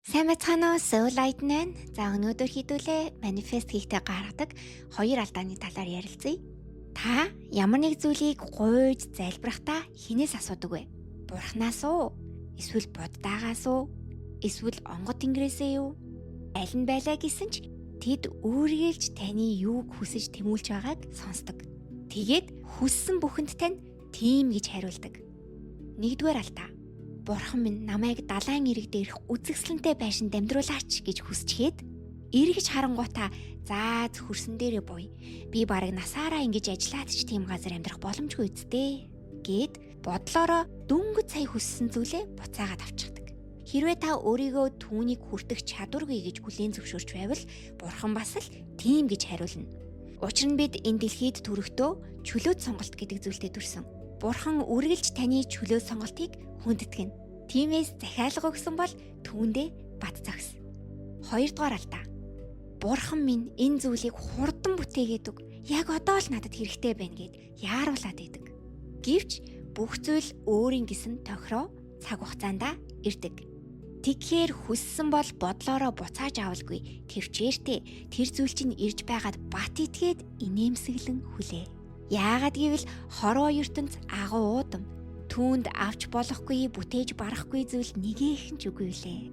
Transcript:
Сайн байцгаана уу? Soul Light байна. За өнөөдөр хэдүүлээ манифест хийхдээ гаргадаг хоёр алдааны талаар ярилцъя. Та ямар нэг зүйлийг гуйж залбирахдаа хинээс асуудаг вэ? Бурханаас уу? Эсвэл буддаагаас уу? Эсвэл онгод тэнгэрээсээ юу? Аль нь байлаа гэсэн ч тэд өөргөөлж таны юуг хүсэж тэмүүлж байгааг сонсдог. Тэгээд хүссэн бүхэнд тань тийм гэж хариулдаг. Нэгдүгээр алдаа. Бурхан минь намайг далайн ирэг дээрх үзэсгэлэнтэй байшин дамжруулаач гэж хүсчихэд эргэж харангуйтаа зааз хөрсөн дээрээ буй. Би бараг насаараа ингэж ажиллаад ч тийм газар амьдрах боломжгүй үсттэй гэд бодлороо дөнгөж сая хүссэн зүйлээ буцаагаад авчихдаг. Хэрвээ та өөрийгөө түүнийг хүртэх чадваргүй гэж хүлээн зөвшөөрч байвал Бурхан бас л тийм гэж хариулна. Учир нь бид энэ дэлхийд төрөхдөө чөлөөт сонголт гэдэг зүйлтэй төрсөн. Бурхан үргэлж таны чөлөөт сонголтыг хүндэтгэн. Тиймээс захиалга өгсөн бол түүндээ бат зогс. Хоёрдугаар алдаа. Бурхан минь энэ зүйлийг хурдан бүтээгээд өг. Яг одоо л надад хэрэгтэй байна гэд яаруулаад идэг. Гэвч бүх зүйл өөрийн гэсэн тохироо цаг хугацаанд ирдэг. Тэгэхээр хүссэн бол бодлороо буцааж авалгүй. Тэвчээртэй тэр зүйл чинь ирж байгаад бат итгээд инээмсэглэн хүлээ. Яагаад гэвэл хорвоо ертөнц агуу уудам. Түүнд авч болохгүй, бүтээж барахгүй зүйл нэгээхэн ч үгүй лээ.